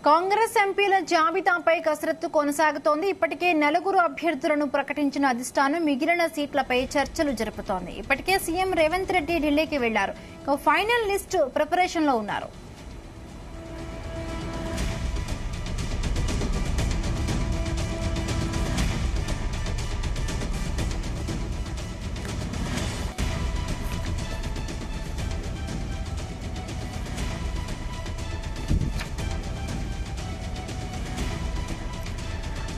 కాంగ్రెస్ ఎంపీల జాబితాపై కసరత్తు కొనసాగుతోంది. ఇప్పటికే నలుగురు అభ్యర్థులను ప్రకటించిన అధిష్టానం మిగిలిన సీట్లపై చర్చలు జరుపుతోంది. ఇప్పటికే సీఎం రేవంత్ రెడ్డి ఢిల్లీకి వెళ్లారు. ఫైనల్ లిస్టు ప్రిపరేషన్ లో ఉన్నారు.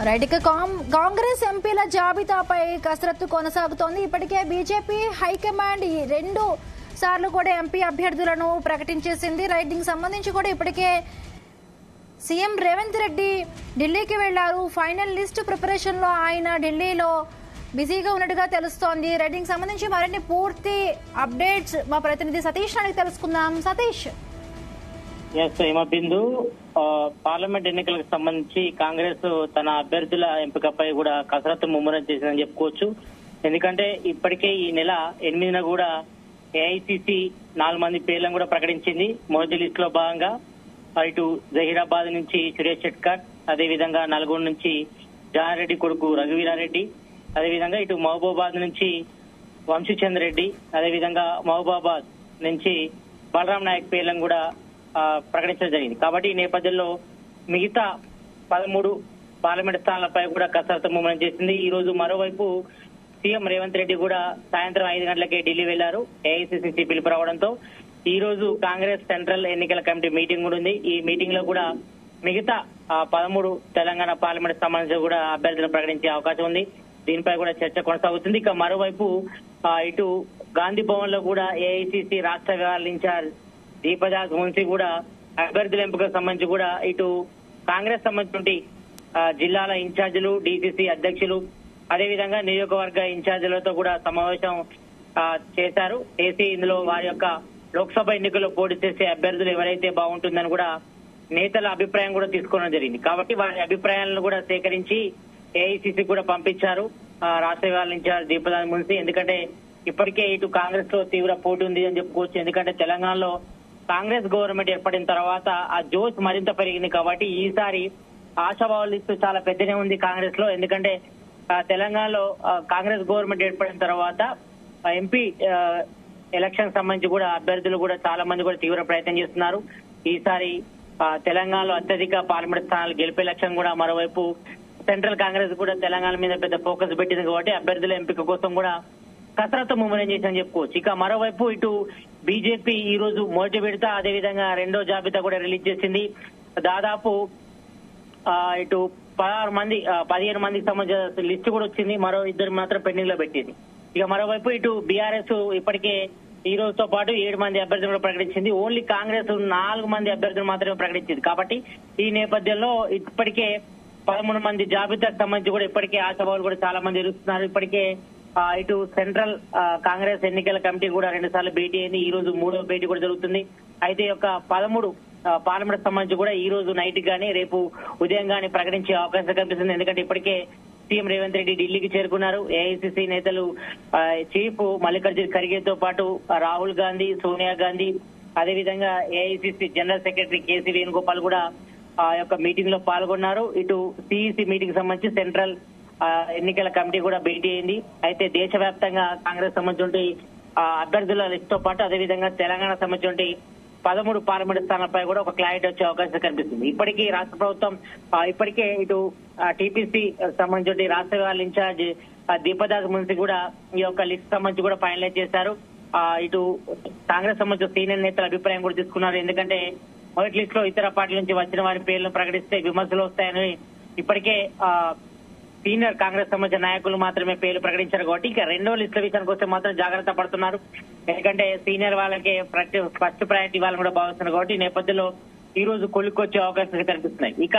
రైట్, ఇక కాంగ్రెస్ ఎంపీల జాబితాపై కసరత్తు కొనసాగుతోంది. ఇప్పటికే బీజేపీ హైకమాండ్ 2 సార్లు కూడా ఎంపీ అభ్యర్థులను ప్రకటించేసింది. రైట్, దీనికి సంబంధించి కూడా ఇప్పటికే సీఎం రేవంత్ రెడ్డి ఢిల్లీకి వెళ్లారు. ఫైనల్ లిస్ట్ ప్రిపరేషన్ లో ఆయన ఢిల్లీలో బిజీగా ఉన్నట్టుగా తెలుస్తోంది. రైట్, దీనికి సంబంధించి మరిన్ని పూర్తి అప్డేట్స్ మా ప్రతినిధి సతీష్ అడిగి తెలుసుకుందాం. సతీష్. బిందు, పార్లమెంట్ ఎన్నికలకు సంబంధించి కాంగ్రెస్ తన అభ్యర్థుల ఎంపికపై కూడా కసరత్తు ముమ్మరం చేసిందని చెప్పుకోవచ్చు. ఎందుకంటే ఇప్పటికే ఈ నెల 8న కూడా ఏఐసిసి 4 మంది పేర్లను కూడా ప్రకటించింది. మొదటి లిస్ట్ లో భాగంగా ఇటు జహీరాబాద్ నుంచి సురేష్ షెట్కర్, అదేవిధంగా నల్గొండ నుంచి జానారెడ్డి కొడుకు రఘువీరారెడ్డి, అదేవిధంగా ఇటు మహబూబాబాద్ నుంచి వంశీచంద్ర రెడ్డి, అదేవిధంగా మహబూబాబాద్ నుంచి బలరాం నాయక్ పేర్లను కూడా ప్రకటించడం జరిగింది. కాబట్టి ఈ నేపథ్యంలో మిగతా 13 పార్లమెంట్ స్థానాలపై కూడా కసరత్తు ముమ్మరం చేసింది. ఈ రోజు మరోవైపు సీఎం రేవంత్ రెడ్డి కూడా సాయంత్రం 5 గంటలకే ఢిల్లీ వెళ్లారు. ఏఐసిసి పిలుపు రావడంతో ఈ రోజు కాంగ్రెస్ సెంట్రల్ ఎన్నికల కమిటీ మీటింగ్ కూడా ఉంది. ఈ మీటింగ్ లో కూడా మిగతా 13 తెలంగాణ పార్లమెంట్ సంబంధించి కూడా అభ్యర్థులను ప్రకటించే అవకాశం ఉంది. దీనిపై కూడా చర్చ కొనసాగుతుంది. ఇక మరోవైపు ఇటు గాంధీ భవన్ లో కూడా ఏఐసిసి రాష్ట్ర వ్యవహారాల ఇన్ఛార్జ్ దీపదాస్ మున్సి కూడా అభ్యర్థుల ఎంపికకు సంబంధించి కూడా ఇటు కాంగ్రెస్ సంబంధించి జిల్లాల ఇన్ఛార్జీలు, డీసీసీ అధ్యక్షులు, అదేవిధంగా నియోజకవర్గ ఇన్ఛార్జీలతో కూడా సమావేశం చేశారు. చేసి ఇందులో వారి యొక్క లోక్సభ ఎన్నికల్లో పోటీ చేసే అభ్యర్థులు ఎవరైతే బాగుంటుందని కూడా నేతల అభిప్రాయం కూడా తీసుకోవడం జరిగింది. కాబట్టి వారి అభిప్రాయాలను కూడా సేకరించి ఏఐసిసి కూడా పంపించారు రాష్ట్ర వ్యవహారాల ఇన్ఛార్జ్ దీపదాస్ మున్సి. ఎందుకంటే ఇప్పటికే ఇటు కాంగ్రెస్ లో తీవ్ర పోటీ ఉంది అని చెప్పుకోవచ్చు. ఎందుకంటే తెలంగాణలో కాంగ్రెస్ గవర్నమెంట్ ఏర్పడిన తర్వాత ఆ జోష్ మరింత పెరిగింది. కాబట్టి ఈసారి ఆశాభావాల లిస్టు చాలా పెద్దనే ఉంది కాంగ్రెస్ లో. ఎందుకంటే తెలంగాణలో కాంగ్రెస్ గవర్నమెంట్ ఏర్పడిన తర్వాత ఎంపీ ఎలక్షన్ సంబంధించి కూడా అభ్యర్థులు కూడా చాలా మంది కూడా తీవ్ర ప్రయత్నం చేస్తున్నారు. ఈసారి తెలంగాణలో అత్యధిక పార్లమెంట్ స్థానాలు గెలిపే లక్ష్యం కూడా మరోవైపు సెంట్రల్ కాంగ్రెస్ కూడా తెలంగాణ మీద పెద్ద ఫోకస్ పెట్టింది. కాబట్టి అభ్యర్థుల ఎంపిక కోసం కూడా కసరత్తు ముమ్మరం చేశారని చెప్పుకోవచ్చు. ఇక మరోవైపు ఇటు బీజేపీ ఈ రోజు మొదటి విడత, అదేవిధంగా 2వ జాబితా కూడా రిలీజ్ చేసింది. దాదాపు ఇటు 15 మందికి సంబంధించిన లిస్టు కూడా వచ్చింది. మరో 2 మాత్రం పెండింగ్ లో పెట్టింది. ఇక మరోవైపు ఇటు బీఆర్ఎస్ ఇప్పటికే ఈ రోజుతో పాటు 7 మంది అభ్యర్థులు కూడా ప్రకటించింది. ఓన్లీ కాంగ్రెస్ 4 మంది అభ్యర్థులు మాత్రమే ప్రకటించింది. కాబట్టి ఈ నేపథ్యంలో ఇప్పటికే 13 మంది జాబితాకు సంబంధించి కూడా ఇప్పటికే ఆశాభావాలు కూడా చాలా మంది ఎదురుస్తున్నారు. ఇప్పటికే ఇటు సెంట్రల్ కాంగ్రెస్ ఎన్నికల కమిటీ కూడా 2 సార్లు భేటీ అయింది. ఈ రోజు 3వ భేటీ కూడా జరుగుతుంది. అయితే యొక్క 13 పార్లమెంట్ సంబంధించి కూడా ఈ రోజు నైట్ గానీ రేపు ఉదయం గానీ ప్రకటించే అవకాశం కనిపిస్తుంది. ఎందుకంటే ఇప్పటికే సీఎం రేవంత్ రెడ్డి ఢిల్లీకి చేరుకున్నారు. ఏఐసిసి నేతలు చీఫ్ మల్లికార్జున ఖర్గేతో పాటు రాహుల్ గాంధీ, సోనియా గాంధీ, అదేవిధంగా AICC general secretary KC Venugopal కూడా యొక్క మీటింగ్ లో పాల్గొన్నారు. ఇటు సిఇసి మీటింగ్ సంబంధించి సెంట్రల్ ఎన్నికల కమిటీ కూడా భేటీ అయింది. అయితే దేశవ్యాప్తంగా కాంగ్రెస్ సంబంధించి అభ్యర్థుల లిస్ట్ తో పాటు అదేవిధంగా తెలంగాణ సంబంధించి 13 పార్లమెంట్ స్థానాలపై కూడా ఒక క్లారిటీ వచ్చే అవకాశం కనిపిస్తుంది. ఇప్పటికీ రాష్ట్ర ప్రభుత్వం ఇప్పటికే ఇటు టీపీసీ సంబంధించి రాష్ట్ర వ్యవహారాల ఇన్ఛార్జ్ దీపదాస్ మున్సి కూడా ఈ యొక్క లిస్ట్ సంబంధించి కూడా ఫైనలైజ్ చేశారు. ఇటు కాంగ్రెస్ సంబంధించిన సీనియర్ నేతల అభిప్రాయం కూడా తీసుకున్నారు. ఎందుకంటే మొదటి లిస్ట్ లో ఇతర పార్టీల నుంచి వచ్చిన వారి పేర్లను ప్రకటిస్తే విమర్శలు వస్తాయని ఇప్పటికే సీనియర్ కాంగ్రెస్ సంబంధించిన నాయకులు మాత్రమే పేర్లు ప్రకటించారు. కాబట్టి ఇక 2వ లిస్టుల విషయానికి వస్తే మాత్రం జాగ్రత్త పడుతున్నారు. ఎందుకంటే సీనియర్ వాళ్ళకే ఫస్ట్ ప్రయారిటీ వాళ్ళని కూడా భావిస్తున్నారు. కాబట్టి ఈ నేపథ్యంలో ఈ రోజు కొలుక్కొచ్చే అవకాశాలు కనిపిస్తున్నాయి. ఇక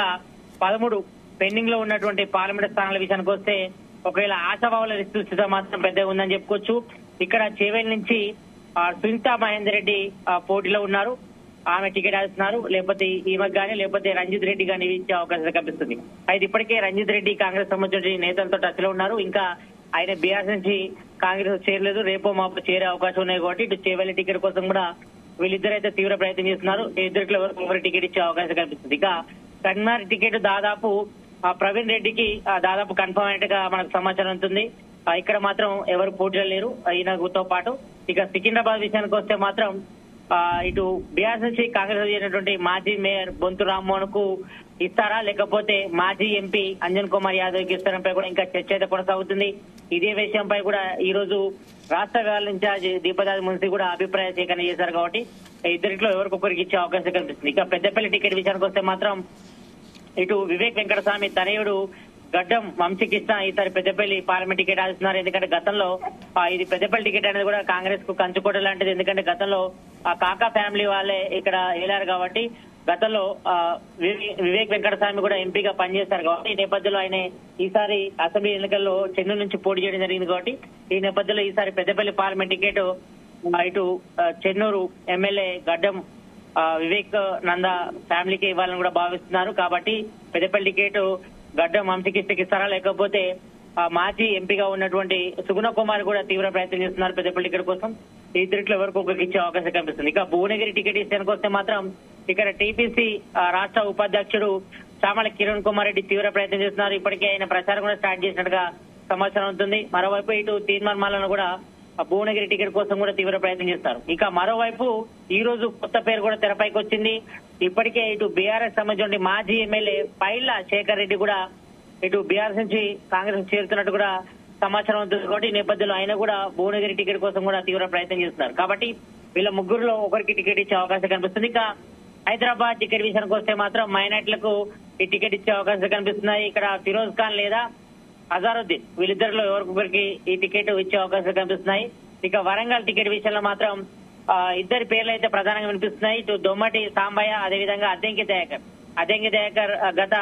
13 పెండింగ్ లో ఉన్నటువంటి పార్లమెంట్ స్థానాల విషయానికి వస్తే ఒకవేళ ఆశాభావాల లిస్టు చూస్తే మాత్రం పెద్దగా ఉందని చెప్పుకోవచ్చు. ఇక్కడ చేవేల్ నుంచి సునీతా మహేందర్ రెడ్డి పోటీలో ఉన్నారు. ఆమె టికెట్ ఆడుతున్నారు. లేకపోతే ఈమెకు కానీ లేకపోతే రంజిత్ రెడ్డి కానీ ఇచ్చే అవకాశం కనిపిస్తుంది. అయితే ఇప్పటికే రంజిత్ రెడ్డి కాంగ్రెస్ సంబంధించిన నేతలతో టచ్ లో ఉన్నారు. ఇంకా ఆయన బీఆర్ఎస్ నుంచి కాంగ్రెస్ చేరలేదు. రేపో మాపో చేరే అవకాశం ఉన్నాయి. కాబట్టి ఇటు చేవెళ్లి టికెట్ కోసం కూడా వీళ్ళిద్దరైతే తీవ్ర ప్రయత్నం చేస్తున్నారు. ఇద్దరిలో ఎవరికి టికెట్ ఇచ్చే అవకాశం కనిపిస్తుంది. ఇక కన్మార్ టికెట్ దాదాపు ప్రవీణ్ రెడ్డికి దాదాపు కన్ఫర్మ్ అయినట్టుగా మనకు సమాచారం ఉంటుంది. ఇక్కడ మాత్రం ఎవరు పోటీలో లేరు ఈయనతో పాటు. ఇక సికింద్రాబాద్ విషయానికి వస్తే మాత్రం ఇటు బీఆర్ఎస్ నుంచి కాంగ్రెస్ చేసినటువంటి మాజీ మేయర్ బొంతు రామ్మోహన్ కు ఇస్తారా, లేకపోతే మాజీ ఎంపీ అంజన్ కుమార్ యాదవ్ కి ఇస్తారంపై కూడా ఇంకా చర్చ అయితే కొనసాగుతుంది. ఇదే విషయంపై కూడా ఈ రోజు రాష్ట్ర వ్యవహారాల ఇన్ఛార్జ్ దీపదాస్ మున్సి కూడా అభిప్రాయ సేకరణ చేశారు. కాబట్టి ఇద్దరిలో ఎవరికొకరికి ఇచ్చే అవకాశం కనిపిస్తుంది. ఇక పెద్దపల్లి టికెట్ విషయానికి వస్తే మాత్రం ఇటు వివేక్ వెంకటస్వామి తనయుడు గడ్డం వంశీకృష్ణ ఈసారి పెద్దపల్లి పార్లమెంట్ టికెట్ ఆశిస్తున్నారు. ఎందుకంటే గతంలో ఇది పెద్దపల్లి టికెట్ అనేది కూడా కాంగ్రెస్ కు కంచుకోట లాంటిది. ఎందుకంటే గతంలో కాకా ఫ్యామిలీ వాళ్ళే ఇక్కడ ఏలారు కాబట్టి గతంలో వివేక్ వెంకటస్వామి కూడా ఎంపీగా పనిచేశారు. కాబట్టి ఈ నేపథ్యంలో ఆయన ఈసారి అసెంబ్లీ ఎన్నికల్లో చెన్నూరు నుంచి పోటీ చేయడం జరిగింది. కాబట్టి ఈ నేపథ్యంలో ఈసారి పెద్దపల్లి పార్లమెంట్ టికెట్ ఇటు చెన్నూరు ఎమ్మెల్యే గడ్డం వివేక్ నంద ఫ్యామిలీకి ఇవ్వాలని కూడా భావిస్తున్నారు. కాబట్టి పెద్దపల్లి టికెట్ గడ్డం వంశీకృష్ణకి ఇస్తారా, లేకపోతే మాజీ ఎంపీగా ఉన్నటువంటి సుగుణ కుమార్ కూడా తీవ్ర ప్రయత్నం చేస్తున్నారు పెద్దపల్లి టికెట్ కోసం. ఈ ఇద్దరిలో ఎవరికి ఒకరికి ఇచ్చే అవకాశం కనిపిస్తుంది. ఇక భువనగిరి టికెట్ విషయానికి వస్తే మాత్రం ఇక్కడ టీపీసీ రాష్ట్ర ఉపాధ్యక్షుడు చామల కిరణ్ కుమార్ రెడ్డి తీవ్ర ప్రయత్నం చేస్తున్నారు. ఇప్పటికే ఆయన ప్రచారం కూడా స్టార్ట్ చేసినట్టుగా సమాచారం ఉంటుంది. మరోవైపు ఇటు తీర్మాన్ మాలను కూడా భువనగిరి టికెట్ కోసం కూడా తీవ్ర ప్రయత్నం చేస్తారు. ఇక మరోవైపు ఈ రోజు కొత్త పేరు కూడా తెరపైకి వచ్చింది. ఇప్పటికే ఇటు బీఆర్ఎస్ సంబంధించిన మాజీ ఎమ్మెల్యే పైళ్ల శేఖర్ రెడ్డి కూడా ఇటు బీఆర్ఎస్ నుంచి కాంగ్రెస్ చేరుతున్నట్టు కూడా సమాచారం ఉంటుంది. కాబట్టి ఈ నేపథ్యంలో ఆయన కూడా భువనగిరి టికెట్ కోసం కూడా తీవ్ర ప్రయత్నం చేస్తున్నారు. కాబట్టి వీళ్ళ ముగ్గురులో ఒకరికి టికెట్ ఇచ్చే అవకాశం కనిపిస్తుంది. ఇక హైదరాబాద్ టికెట్ విషయానికి వస్తే మాత్రం మైనార్టీలకు ఈ టికెట్ ఇచ్చే అవకాశం కనిపిస్తున్నాయి. ఇక్కడ ఫిరోజ్ ఖాన్ లేదా అజారుద్దీన్ వీళ్ళిద్దరిలో ఎవరికొకరికి ఈ టికెట్ ఇచ్చే అవకాశం కనిపిస్తున్నాయి. ఇక వరంగల్ టికెట్ విషయంలో మాత్రం ఇద్దరి పేర్లు అయితే ప్రధానంగా వినిపిస్తున్నాయి. ఇటు దొమ్మటి సాంబయ్య, అదేవిధంగా అద్దెంకి దయాకర్ గత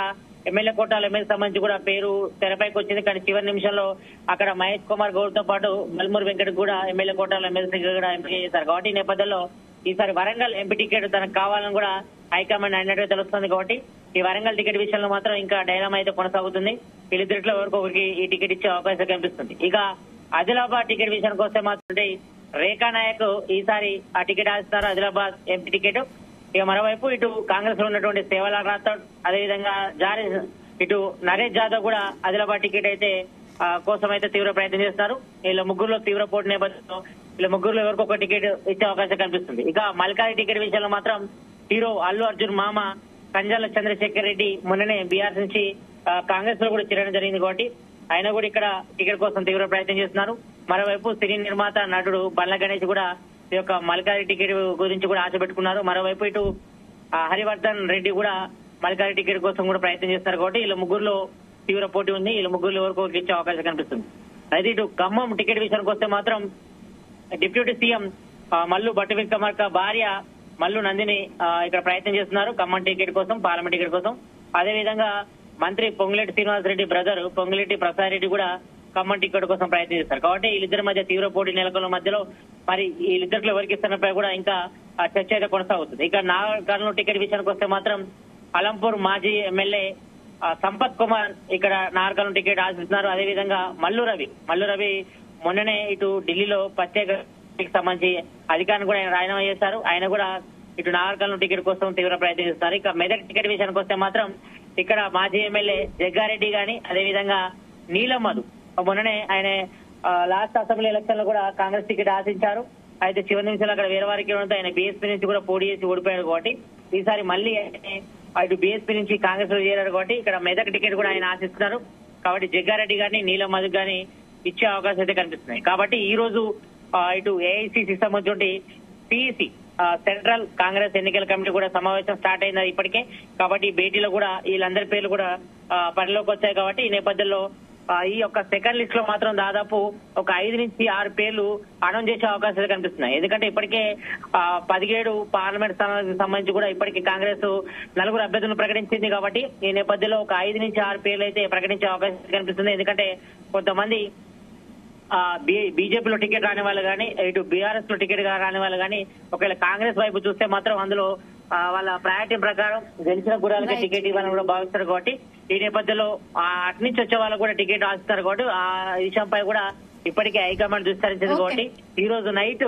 ఎమ్మెల్యే కోటాల ఎమ్మెల్యే సంబంధించి కూడా పేరు తెరపైకి వచ్చింది. కానీ చివరి నిమిషంలో అక్కడ మహేష్ కుమార్ గౌడ్ తో పాటు మల్మూరు వెంకట్ కూడా ఎమ్మెల్యే కోటాల ఎమ్మెల్సీ కూడా ఎంపిక చేశారు. కాబట్టి ఈ నేపథ్యంలో ఈసారి వరంగల్ ఎంపీ టికెట్ తనకు కావాలని కూడా హైకమాండ్ అన్నట్టుగా తెలుస్తుంది. కాబట్టి ఈ వరంగల్ టికెట్ విషయంలో మాత్రం ఇంకా డైలామా అయితే కొనసాగుతుంది. వీళ్ళిద్దరిలో ఎవరికొకరికి ఈ టికెట్ ఇచ్చే అవకాశం కనిపిస్తుంది. ఇక ఆదిలాబాద్ టికెట్ విషయానికి వస్తే మాత్రం రేఖా నాయక్ ఈసారి ఆ టికెట్ ఆశిస్తున్నారు, ఆదిలాబాద్ ఎంపీ టికెట్. ఇక మరోవైపు ఇటు కాంగ్రెస్ లో ఉన్నటువంటి సేవలాల్ రాథోడ్, అదేవిధంగా ఇటు నరేష్ జాదవ్ కూడా ఆదిలాబాద్ టికెట్ అయితే కోసం అయితే తీవ్ర ప్రయత్నం చేస్తున్నారు. వీళ్ళ ముగ్గురులో తీవ్ర పోటీ నేపథ్యంలో వీళ్ళ ముగ్గురులో ఎవరికొక టికెట్ ఇచ్చే అవకాశం కనిపిస్తుంది. ఇక మల్కారి టికెట్ విషయంలో మాత్రం హీరో అల్లు అర్జున్ మామ కంజాల చంద్రశేఖర్ రెడ్డి మొన్ననే బీఆర్ నుంచి కాంగ్రెస్ లో కూడా చేరడం జరిగింది. కాబట్టి ఆయన కూడా ఇక్కడ టికెట్ కోసం తీవ్ర ప్రయత్నం చేస్తున్నారు. మరోవైపు సినీ నిర్మాత నటుడు బండ్ల గణేష్ కూడా ఈ యొక్క మల్కారి టికెట్ గురించి కూడా ఆశ పెట్టుకున్నారు. మరోవైపు ఇటు హరివర్ధన్ రెడ్డి కూడా మల్కారి టికెట్ కోసం కూడా ప్రయత్నం చేస్తారు. కాబట్టి వీళ్ళ ముగ్గురులో తీవ్ర పోటీ ఉంది. వీళ్ళ ముగ్గురులో ఎవరికో ఇచ్చే అవకాశం కనిపిస్తుంది. అయితే ఇటు ఖమ్మం టికెట్ విషయానికి వస్తే మాత్రం డిప్యూటీ సీఎం మల్లు భట్టి విక్రమార్క భార్య మల్లు నందిని ఇక్కడ ప్రయత్నం చేస్తున్నారు ఖమ్మం టికెట్ కోసం, పార్లమెంట్ టికెట్ కోసం. అదేవిధంగా మంత్రి పొంగులేటి శ్రీనివాసరెడ్డి బ్రదర్ పొంగులేటి ప్రసాద్ రెడ్డి కూడా ఖమ్మం టికెట్ కోసం ప్రయత్నం చేస్తారు. కాబట్టి వీళ్ళిద్దరి మధ్య తీవ్ర పోటీ నెలకొన్న మధ్యలో మరి వీళ్ళిద్దరిలో ఎవరికి ఇస్తున్నపై కూడా ఇంకా చర్చ అయితే కొనసాగుతుంది. ఇక నాగర్కర్నూలు టికెట్ విషయానికి వస్తే మాత్రం అలంపూర్ మాజీ ఎమ్మెల్యే సంపత్ కుమార్ ఇక్కడ నాగర్కర్నూలు టికెట్ ఆశిస్తున్నారు. అదేవిధంగా మల్లు రవి మొన్ననే ఇటు ఢిల్లీలో ప్రత్యేక సంబంధించి అధికారిని కూడా ఆయన రాజీనామా చేశారు. ఆయన కూడా ఇటు నాగర్కర్నూలు టికెట్ కోసం తీవ్ర ప్రయత్నం చేస్తున్నారు. ఇక మెదక్ టికెట్ విషయానికి వస్తే మాత్రం ఇక్కడ మాజీ ఎమ్మెల్యే జగ్గారెడ్డి గాని, అదేవిధంగా నీలం మధు మొన్ననే ఆయన లాస్ట్ అసెంబ్లీ ఎలక్షన్ లో కూడా కాంగ్రెస్ టికెట్ ఆశించారు. అయితే చివరి నిమిషంలో అక్కడ వేరే వారికి ఆయన బీఎస్పీ నుంచి కూడా పోటీ చేసి ఓడిపోయారు. కాబట్టి ఈసారి మళ్ళీ ఇటు బీఎస్పీ నుంచి కాంగ్రెస్ లో చేరారు. కాబట్టి ఇక్కడ మెదక్ టికెట్ కూడా ఆయన ఆశిస్తున్నారు. కాబట్టి జగ్గారెడ్డి గారిని నీలం మధు గాని ఇచ్చే అవకాశం అయితే కనిపిస్తున్నాయి. కాబట్టి ఈ రోజు ఇటు ఏఐసిసి సంబంధించి సిఇసి సెంట్రల్ కాంగ్రెస్ ఎన్నికల కమిటీ కూడా సమావేశం స్టార్ట్ అయింది ఇప్పటికే. కాబట్టి ఈ భేటీలో కూడా వీళ్ళందరి పేర్లు కూడా పరిలోకి వచ్చాయి. కాబట్టి ఈ నేపథ్యంలో ఈ యొక్క సెకండ్ లిస్ట్ లో మాత్రం దాదాపు ఒక 5 నుంచి 6 పేర్లు అనౌన్స్ చేసే అవకాశాలు కనిపిస్తున్నాయి. ఎందుకంటే ఇప్పటికే 17 పార్లమెంట్ స్థానాలకు సంబంధించి కూడా ఇప్పటికే కాంగ్రెస్ 4 అభ్యర్థులను ప్రకటించింది. కాబట్టి ఈ నేపథ్యంలో ఒక 5 నుంచి 6 పేర్లు అయితే ప్రకటించే అవకాశం కనిపిస్తుంది. ఎందుకంటే కొంతమంది బీజేపీలో టికెట్ రాని వాళ్ళు కానీ, ఇటు బీఆర్ఎస్ లో టికెట్ రాని వాళ్ళు కానీ ఒకవేళ కాంగ్రెస్ వైపు చూస్తే మాత్రం అందులో వాళ్ళ ప్రయారిటీ ప్రకారం గెలిచిన గురాలకి టికెట్ ఇవ్వాలని కూడా భావిస్తారు. కాబట్టి ఈ నేపథ్యంలో అటు నుంచి వచ్చే వాళ్ళకు కూడా టికెట్ ఆశిస్తారు. కాబట్టి ఆ విషయంపై కూడా ఇప్పటికే హైకమాండ్ విస్తరించింది. కాబట్టి ఈ రోజు నైట్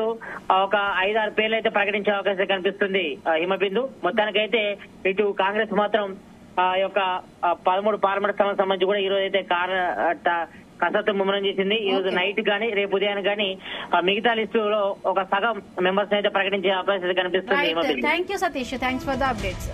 ఒక 5-6 పేర్లు అయితే ప్రకటించే అవకాశం కనిపిస్తుంది హిమబిందు. మొత్తానికైతే ఇటు కాంగ్రెస్ మాత్రం ఆ యొక్క 13 పార్లమెంట్ స్థానాలకు సంబంధించి కూడా ఈ రోజు అయితే కసరత్తు ముమ్మరం చేసింది. ఈ రోజు నైట్ గానీ రేపు ఉదయాన్ని గానీ మిగతా లిస్టులో ఒక సగం మెంబర్స్ అయితే ప్రకటించే అవకాశం కనిపిస్తుంది. Thank you Satish, thanks for the updates.